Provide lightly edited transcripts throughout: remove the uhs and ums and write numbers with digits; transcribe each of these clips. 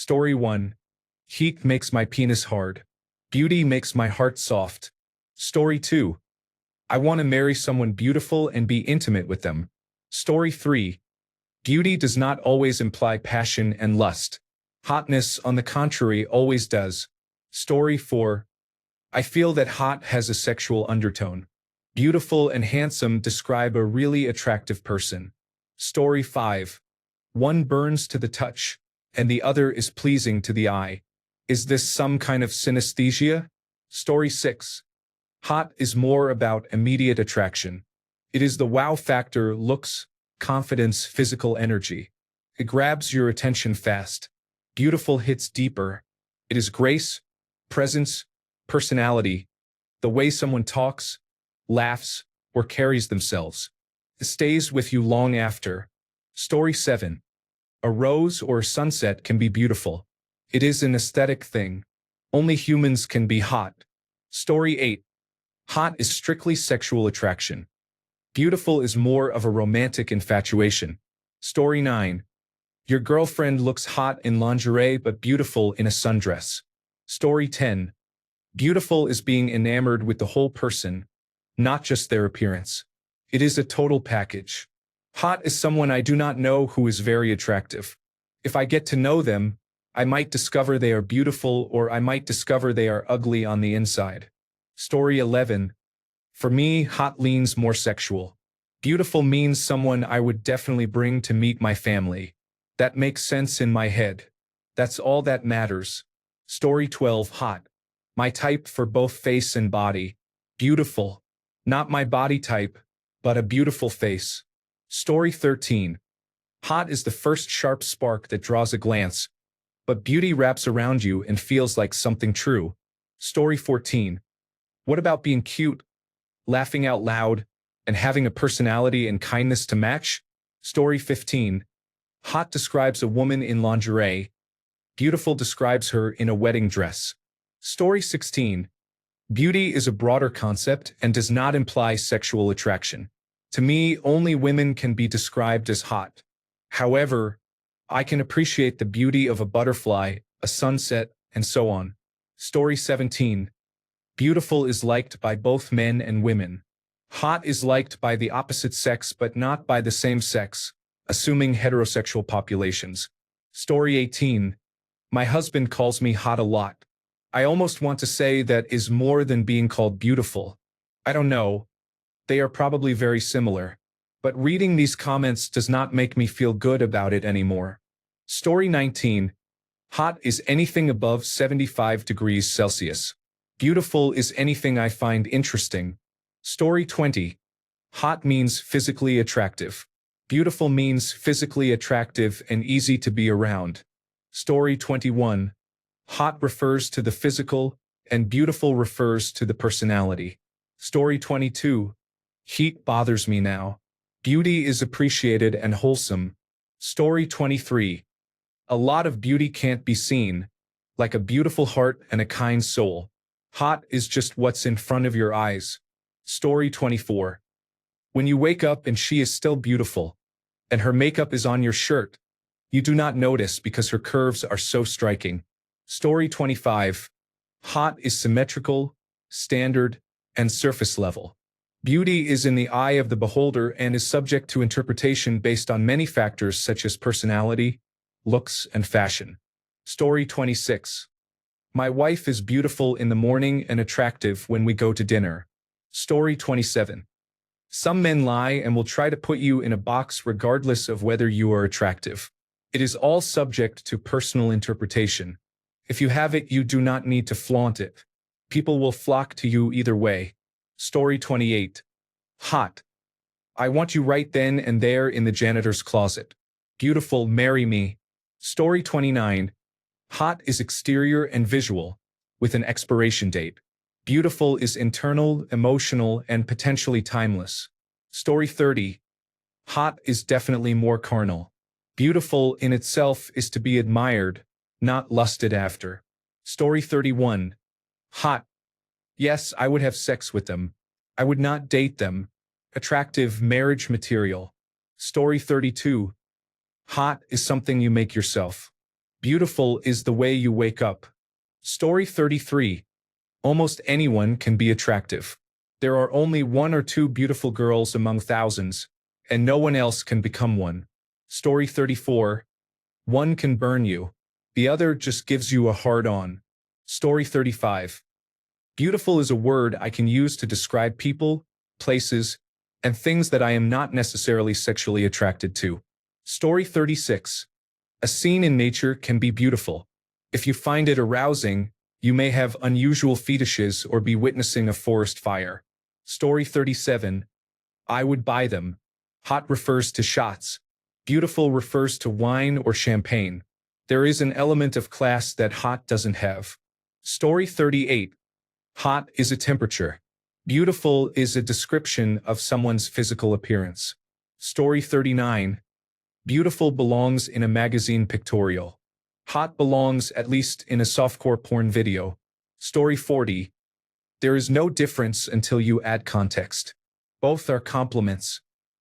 Story 1. Heat makes my penis hard. Beauty makes my heart soft. Story 2. I want to marry someone beautiful and be intimate with them. Story 3. Beauty does not always imply passion and lust. Hotness, on the contrary, always does. Story 4. I feel that hot has a sexual undertone. Beautiful and handsome describe a really attractive person. Story 5. One burns to the touch, and the other is pleasing to the eye. Is this some kind of synesthesia? Story 6. Hot is more about immediate attraction. It is the wow factor, looks, confidence, physical energy. It grabs your attention fast. Beautiful hits deeper. It is grace, presence, personality, the way someone talks, laughs, or carries themselves. It stays with you long after. Story 7. A rose or a sunset can be beautiful. It is an aesthetic thing. Only humans can be hot. Story 8. Hot is strictly sexual attraction. Beautiful is more of a romantic infatuation. Story 9. Your girlfriend looks hot in lingerie but beautiful in a sundress. Story 10. Beautiful is being enamored with the whole person, not just their appearance. It is a total package. Hot is someone I do not know who is very attractive. If I get to know them, I might discover they are beautiful, or I might discover they are ugly on the inside. Story 11. For me, hot leans more sexual. Beautiful means someone I would definitely bring to meet my family. That makes sense in my head. That's all that matters. Story 12. Hot. My type for both face and body. Beautiful. Not my body type, but a beautiful face. Story 13. Hot is the first sharp spark that draws a glance, but beauty wraps around you and feels like something true. Story 14. What about being cute, laughing out loud, and having a personality and kindness to match? Story 15. Hot describes a woman in lingerie. Beautiful describes her in a wedding dress. Story 16. Beauty is a broader concept and does not imply sexual attraction. To me, only women can be described as hot. However, I can appreciate the beauty of a butterfly, a sunset, and so on. Story 17. Beautiful is liked by both men and women. Hot is liked by the opposite sex but not by the same sex, assuming heterosexual populations. Story 18. My husband calls me hot a lot. I almost want to say that is more than being called beautiful. I don't know. They are probably very similar. But reading these comments does not make me feel good about it anymore. Story 19. Hot is anything above 75 degrees Celsius. Beautiful is anything I find interesting. Story 20. Hot means physically attractive. Beautiful means physically attractive and easy to be around. Story 21. Hot refers to the physical, and beautiful refers to the personality. Story 22. Heat bothers me now. Beauty is appreciated and wholesome. Story 23. A lot of beauty can't be seen, like a beautiful heart and a kind soul. Hot is just what's in front of your eyes. Story 24. When you wake up and she is still beautiful, and her makeup is on your shirt, you do not notice because her curves are so striking. Story 25. Hot is symmetrical, standard, and surface level. Beauty is in the eye of the beholder and is subject to interpretation based on many factors such as personality, looks, and fashion. Story 26. My wife is beautiful in the morning and attractive when we go to dinner. Story 27. Some men lie and will try to put you in a box regardless of whether you are attractive. It is all subject to personal interpretation. If you have it, you do not need to flaunt it. People will flock to you either way. Story 28. Hot. I want you right then and there in the janitor's closet. Beautiful, marry me. Story 29. Hot is exterior and visual, with an expiration date. Beautiful is internal, emotional, and potentially timeless. Story 30. Hot is definitely more carnal. Beautiful in itself is to be admired, not lusted after. Story 31. Hot. Yes, I would have sex with them. I would not date them. Attractive marriage material. Story 32. Hot is something you make yourself. Beautiful is the way you wake up. Story 33. Almost anyone can be attractive. There are only one or two beautiful girls among thousands, and no one else can become one. Story 34. One can burn you. The other just gives you a hard-on. Story 35. Beautiful is a word I can use to describe people, places, and things that I am not necessarily sexually attracted to. Story 36. A scene in nature can be beautiful. If you find it arousing, you may have unusual fetishes or be witnessing a forest fire. Story 37. I would buy them. Hot refers to shots. Beautiful refers to wine or champagne. There is an element of class that hot doesn't have. Story 38. Hot is a temperature. Beautiful is a description of someone's physical appearance. Story 39. Beautiful belongs in a magazine pictorial. Hot belongs at least in a softcore porn video. Story 40. There is no difference until you add context. Both are compliments.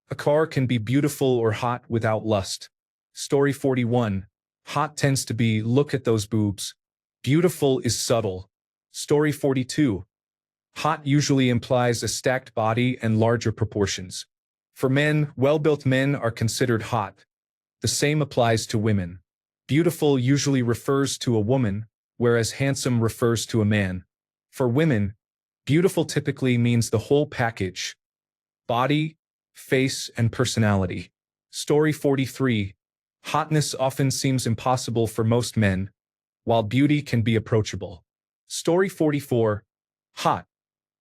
A car can be beautiful or hot without lust. Story 41. Hot tends to be, look at those boobs. Beautiful is subtle. Story 42. Hot usually implies a stacked body and larger proportions. For men, well-built men are considered hot. The same applies to women. Beautiful usually refers to a woman, whereas handsome refers to a man. For women, beautiful typically means the whole package: body, face, and personality. Story 43. Hotness often seems impossible for most men, while beauty can be approachable. Story 44. Hot.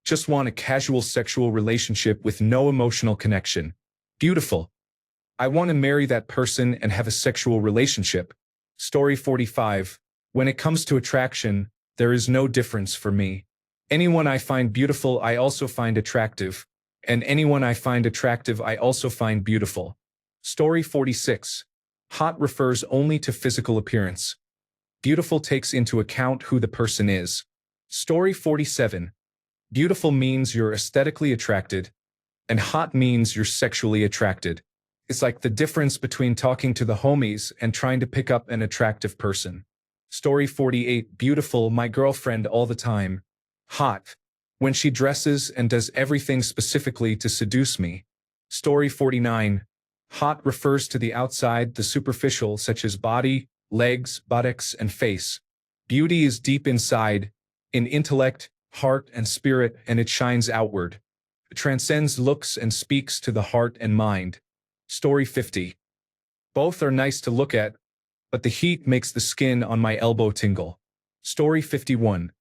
Just want a casual sexual relationship with no emotional connection. Beautiful. I want to marry that person and have a sexual relationship. Story 45. When it comes to attraction, there is no difference for me. Anyone I find beautiful I also find attractive, and anyone I find attractive I also find beautiful. Story 46. Hot refers only to physical appearance. Beautiful takes into account who the person is. Story 47. Beautiful means you're aesthetically attracted, and hot means you're sexually attracted. It's like the difference between talking to the homies and trying to pick up an attractive person. Story 48. Beautiful, my girlfriend all the time. Hot. When she dresses and does everything specifically to seduce me. Story 49. Hot refers to the outside, the superficial, such as body, legs, buttocks, and face. Beauty is deep inside, in intellect, heart, and spirit, and it shines outward. It transcends looks and speaks to the heart and mind. Story 50. Both are nice to look at, but the heat makes the skin on my elbow tingle. Story 51.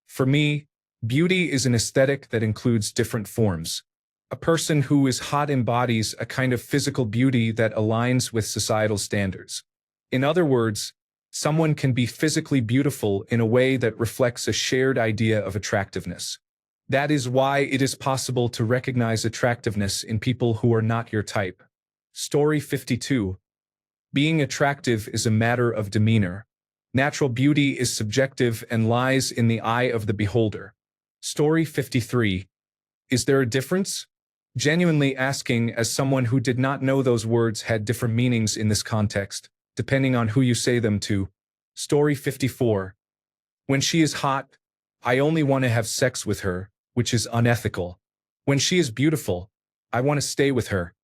For me, beauty is an aesthetic that includes different forms. A person who is hot embodies a kind of physical beauty that aligns with societal standards. In other words, someone can be physically beautiful in a way that reflects a shared idea of attractiveness. That is why it is possible to recognize attractiveness in people who are not your type. Story 52. Being attractive is a matter of demeanor. Natural beauty is subjective and lies in the eye of the beholder. Story 53. Is there a difference? Genuinely asking, as someone who did not know those words had different meanings in this context, depending on who you say them to. Story 54. When she is hot, I only want to have sex with her, which is unethical. When she is beautiful, I want to stay with her,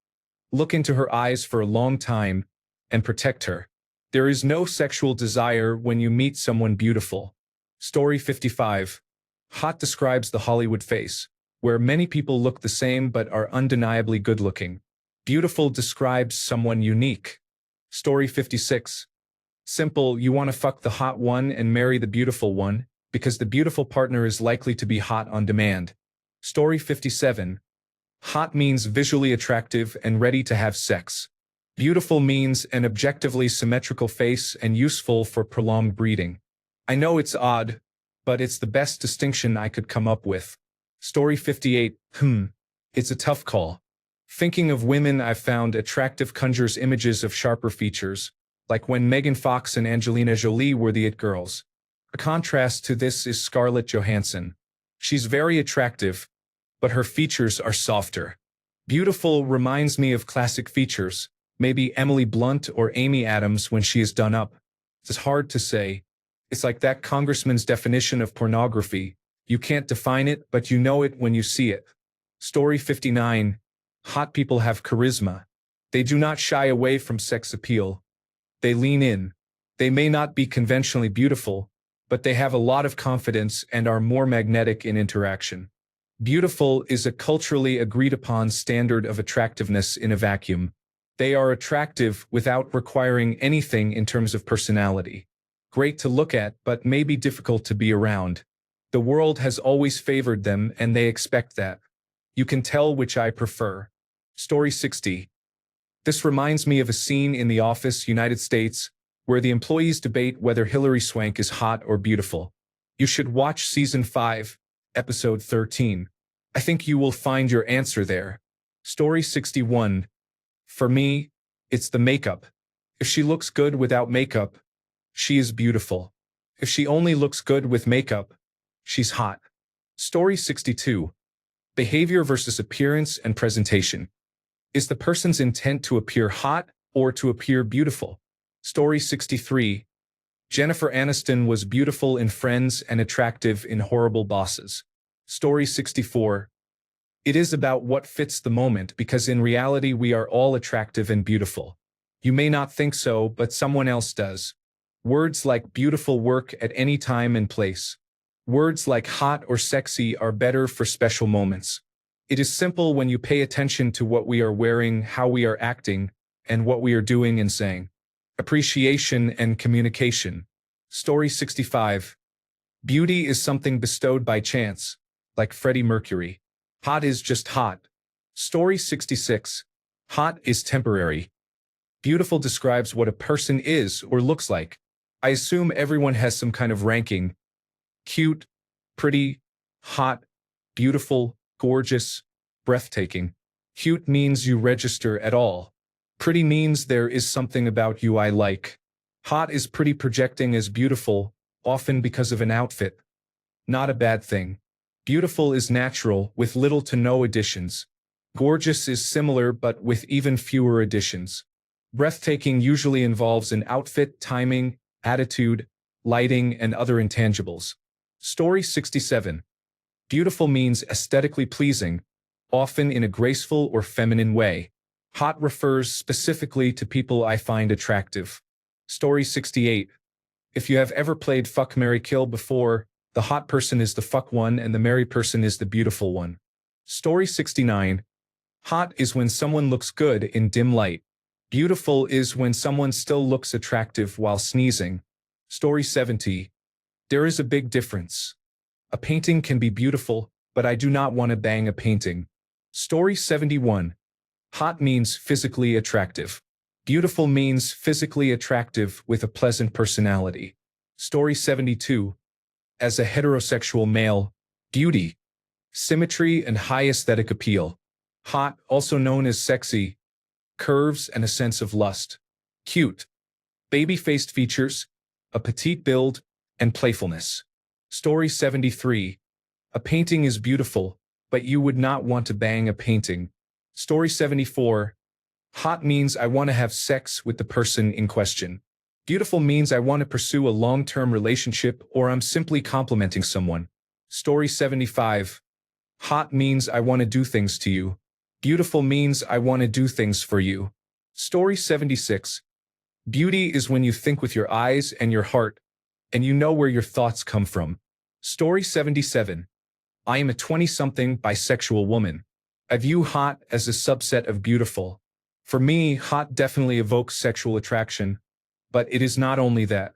look into her eyes for a long time, and protect her. There is no sexual desire when you meet someone beautiful. Story 55. Hot describes the Hollywood face, where many people look the same but are undeniably good-looking. Beautiful describes someone unique. Story 56. Simple, you want to fuck the hot one and marry the beautiful one, because the beautiful partner is likely to be hot on demand. Story 57. Hot means visually attractive and ready to have sex. Beautiful means an objectively symmetrical face and useful for prolonged breeding. I know it's odd, but it's the best distinction I could come up with. Story 58. It's a tough call. Thinking of women I've found attractive conjures images of sharper features, like when Megan Fox and Angelina Jolie were the it girls. A contrast to this is Scarlett Johansson. She's very attractive, but her features are softer. Beautiful reminds me of classic features, maybe Emily Blunt or Amy Adams when she is done up. It's hard to say. It's like that congressman's definition of pornography. You can't define it, but you know it when you see it. Story 59. Hot people have charisma. They do not shy away from sex appeal. They lean in. They may not be conventionally beautiful, but they have a lot of confidence and are more magnetic in interaction. Beautiful is a culturally agreed upon standard of attractiveness in a vacuum. They are attractive without requiring anything in terms of personality. Great to look at, but maybe difficult to be around. The world has always favored them, and they expect that. You can tell which I prefer. Story 60. This reminds me of a scene in The Office, United States, where the employees debate whether Hilary Swank is hot or beautiful. You should watch Season 5, Episode 13. I think you will find your answer there. Story 61. For me, it's the makeup. If she looks good without makeup, she is beautiful. If she only looks good with makeup, she's hot. Story 62. Behavior versus appearance and presentation. Is the person's intent to appear hot or to appear beautiful? Story 63. Jennifer Aniston was beautiful in Friends and attractive in Horrible Bosses. Story 64. It is about what fits the moment because in reality we are all attractive and beautiful. You may not think so, but someone else does. Words like beautiful work at any time and place. Words like hot or sexy are better for special moments. It is simple when you pay attention to what we are wearing, how we are acting, and what we are doing and saying. Appreciation and communication. Story 65. Beauty is something bestowed by chance, like Freddie Mercury. Hot is just hot. Story 66. Hot is temporary. Beautiful describes what a person is or looks like. I assume everyone has some kind of ranking. Cute, pretty, hot, beautiful, gorgeous, breathtaking. Cute means you register at all. Pretty means there is something about you I like. Hot is pretty projecting as beautiful, often because of an outfit. Not a bad thing. Beautiful is natural, with little to no additions. Gorgeous is similar but with even fewer additions. Breathtaking usually involves an outfit, timing, attitude, lighting, and other intangibles. Story 67. Beautiful means aesthetically pleasing, often in a graceful or feminine way. Hot refers specifically to people I find attractive. Story 68. If you have ever played Fuck, Marry, Kill before, the hot person is the fuck one and the married person is the beautiful one. Story 69. Hot is when someone looks good in dim light. Beautiful is when someone still looks attractive while sneezing. Story 70. There is a big difference. A painting can be beautiful, but I do not want to bang a painting. Story 71. Hot means physically attractive. Beautiful means physically attractive with a pleasant personality. Story 72. As a heterosexual male, beauty, symmetry, and high aesthetic appeal. Hot, also known as sexy, curves and a sense of lust. Cute, baby-faced features, a petite build, and playfulness. Story 73. A painting is beautiful, but you would not want to bang a painting. Story 74. Hot means I want to have sex with the person in question. Beautiful means I want to pursue a long-term relationship or I'm simply complimenting someone. Story 75. Hot means I want to do things to you. Beautiful means I want to do things for you. Story 76. Beauty is when you think with your eyes and your heart, and you know where your thoughts come from. Story 77. I am a 20-something bisexual woman. I view hot as a subset of beautiful. For me, hot definitely evokes sexual attraction, but it is not only that.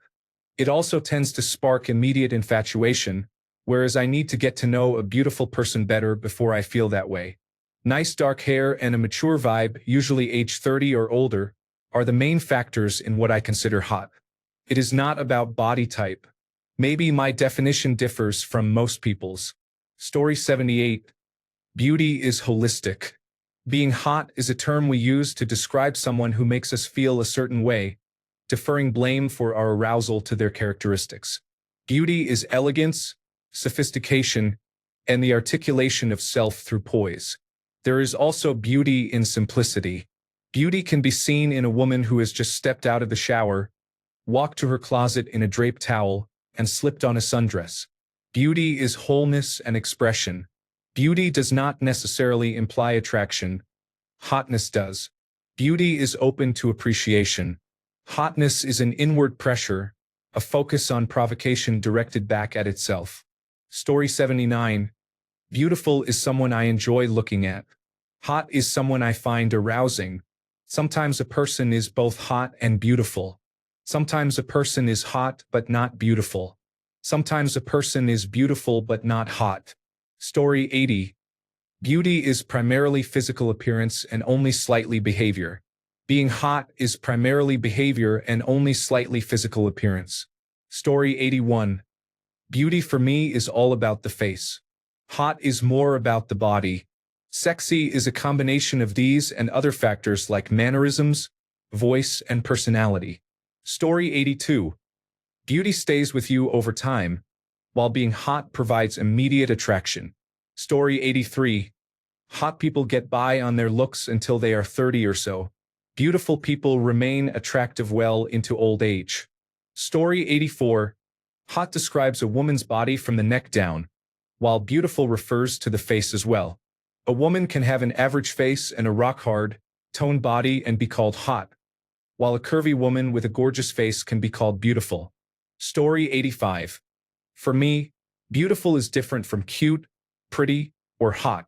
It also tends to spark immediate infatuation, whereas I need to get to know a beautiful person better before I feel that way. Nice dark hair and a mature vibe, usually age 30 or older, are the main factors in what I consider hot. It is not about body type. Maybe my definition differs from most people's. Story 78. Beauty is holistic. Being hot is a term we use to describe someone who makes us feel a certain way, deferring blame for our arousal to their characteristics. Beauty is elegance, sophistication, and the articulation of self through poise. There is also beauty in simplicity. Beauty can be seen in a woman who has just stepped out of the shower, walked to her closet in a draped towel, and slipped on a sundress. Beauty is wholeness and expression. Beauty does not necessarily imply attraction. Hotness does. Beauty is open to appreciation. Hotness is an inward pressure, a focus on provocation directed back at itself. Story 79. Beautiful is someone I enjoy looking at. Hot is someone I find arousing. Sometimes a person is both hot and beautiful. Sometimes a person is hot but not beautiful. Sometimes a person is beautiful but not hot. Story 80. Beauty is primarily physical appearance and only slightly behavior. Being hot is primarily behavior and only slightly physical appearance. Story 81. Beauty for me is all about the face. Hot is more about the body. Sexy is a combination of these and other factors like mannerisms, voice, and personality. Story 82. Beauty stays with you over time, while being hot provides immediate attraction. Story 83. Hot people get by on their looks until they are 30 or so. Beautiful people remain attractive well into old age. Story 84. Hot describes a woman's body from the neck down, while beautiful refers to the face as well. A woman can have an average face and a rock-hard, toned body and be called hot, while a curvy woman with a gorgeous face can be called beautiful. Story 85. For me, beautiful is different from cute, pretty, or hot.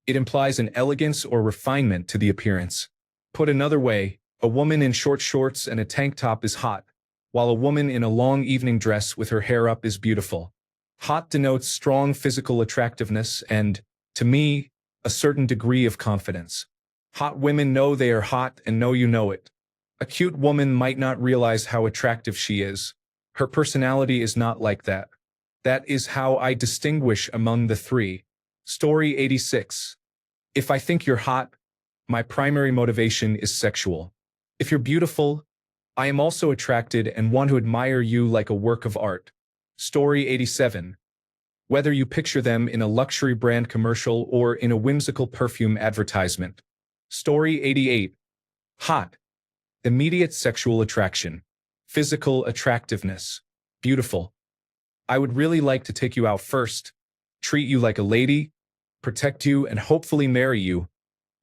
It implies an elegance or refinement to the appearance. Put another way, a woman in short shorts and a tank top is hot, while a woman in a long evening dress with her hair up is beautiful. Hot denotes strong physical attractiveness and, to me, a certain degree of confidence. Hot women know they are hot and know you know it. A cute woman might not realize how attractive she is. Her personality is not like that. That is how I distinguish among the three. Story 86. If I think you're hot, my primary motivation is sexual. If you're beautiful, I am also attracted and want to admire you like a work of art. Story 87. Whether you picture them in a luxury brand commercial or in a whimsical perfume advertisement. Story 88. Hot. Immediate sexual attraction. Physical attractiveness. Beautiful. I would really like to take you out first, treat you like a lady, protect you, and hopefully marry you,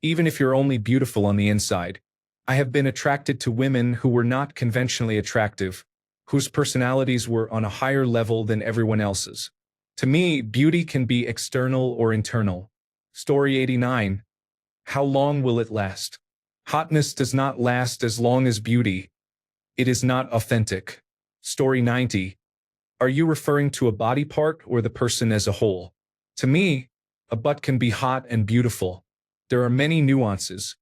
even if you're only beautiful on the inside. I have been attracted to women who were not conventionally attractive, whose personalities were on a higher level than everyone else's. To me, beauty can be external or internal. Story 89. How long will it last? Hotness does not last as long as beauty. It is not authentic. Story 90. Are you referring to a body part or the person as a whole? To me, a butt can be hot and beautiful. There are many nuances.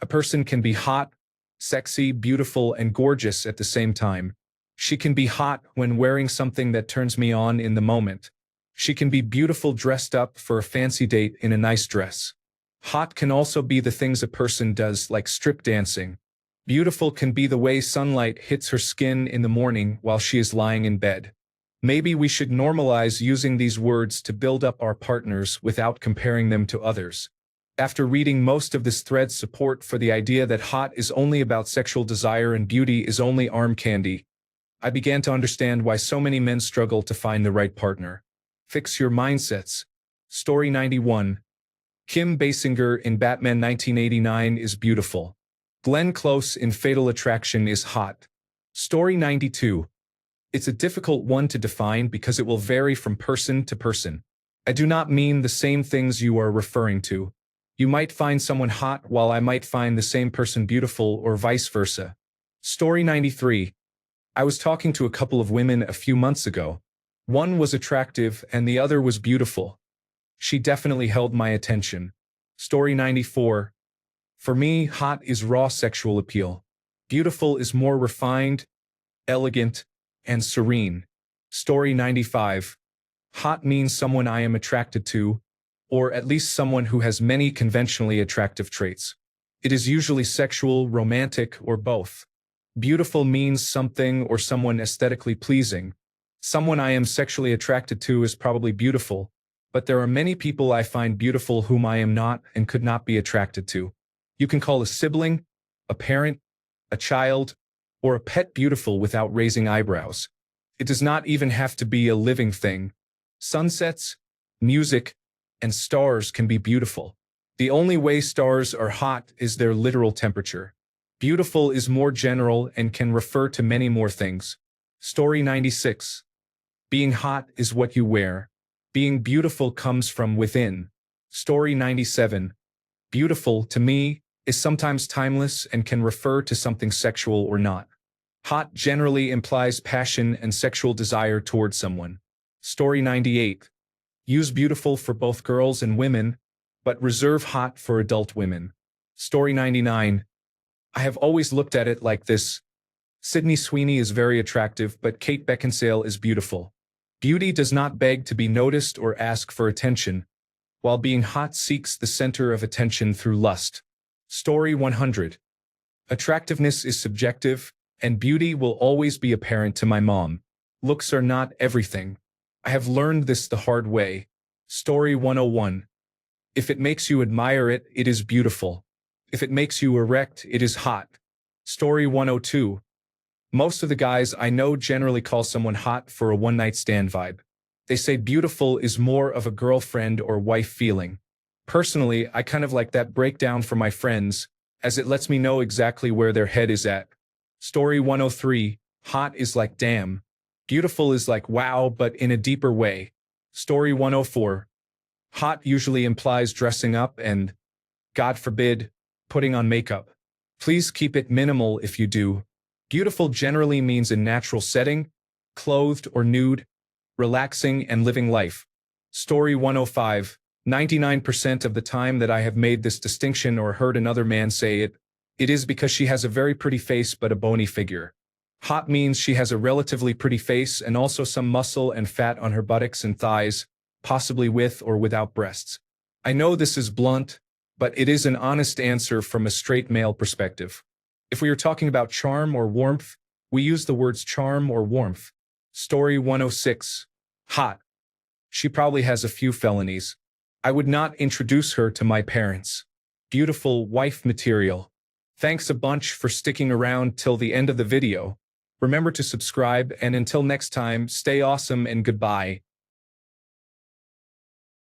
A person can be hot, sexy, beautiful, and gorgeous at the same time. She can be hot when wearing something that turns me on in the moment. She can be beautiful dressed up for a fancy date in a nice dress. Hot can also be the things a person does, like strip dancing. Beautiful can be the way sunlight hits her skin in the morning while she is lying in bed. Maybe we should normalize using these words to build up our partners without comparing them to others. After reading most of this thread's support for the idea that hot is only about sexual desire and beauty is only arm candy, I began to understand why so many men struggle to find the right partner. Fix your mindsets. Story 91. Kim Basinger in Batman 1989 is beautiful. Glenn Close in Fatal Attraction is hot. Story 92. It's a difficult one to define because it will vary from person to person. I do not mean the same things you are referring to. You might find someone hot while I might find the same person beautiful or vice versa. Story 93. I was talking to a couple of women a few months ago. One was attractive and the other was beautiful. She definitely held my attention. Story 94. For me, hot is raw sexual appeal. Beautiful is more refined, elegant, and serene. Story 95. Hot means someone I am attracted to, or at least someone who has many conventionally attractive traits. It is usually sexual, romantic, or both. Beautiful means something or someone aesthetically pleasing. Someone I am sexually attracted to is probably beautiful, but there are many people I find beautiful whom I am not and could not be attracted to. You can call a sibling, a parent, a child, or a pet beautiful without raising eyebrows. It does not even have to be a living thing. Sunsets, music, and stars can be beautiful. The only way stars are hot is their literal temperature. Beautiful is more general and can refer to many more things. Story 96. Being hot is what you wear. Being beautiful comes from within. Story 97. Beautiful, to me, is sometimes timeless and can refer to something sexual or not. Hot generally implies passion and sexual desire towards someone. Story 98. Use beautiful for both girls and women, but reserve hot for adult women. Story 99. I have always looked at it like this. Sydney Sweeney is very attractive, but Kate Beckinsale is beautiful. Beauty does not beg to be noticed or ask for attention, while being hot seeks the center of attention through lust. Story 100. Attractiveness is subjective, and beauty will always be apparent to my mom. Looks are not everything. I have learned this the hard way. Story 101. If it makes you admire it, it is beautiful. If it makes you erect, it is hot. Story 102. Most of the guys I know generally call someone hot for a one-night stand vibe. They say beautiful is more of a girlfriend or wife feeling. Personally, I kind of like that breakdown for my friends, as it lets me know exactly where their head is at. Story 103. Hot is like damn. Beautiful is like wow, but in a deeper way. Story 104. Hot usually implies dressing up and, God forbid, putting on makeup. Please keep it minimal if you do. Beautiful generally means a natural setting, clothed or nude, relaxing and living life. Story 105. 99% of the time that I have made this distinction or heard another man say it, it is because she has a very pretty face but a bony figure. Hot means she has a relatively pretty face and also some muscle and fat on her buttocks and thighs, possibly with or without breasts. I know this is blunt, but it is an honest answer from a straight male perspective. If we are talking about charm or warmth, we use the words charm or warmth. Story 106. Hot. She probably has a few felonies. I would not introduce her to my parents. Beautiful wife material. Thanks a bunch for sticking around till the end of the video. Remember to subscribe, and until next time, stay awesome and goodbye.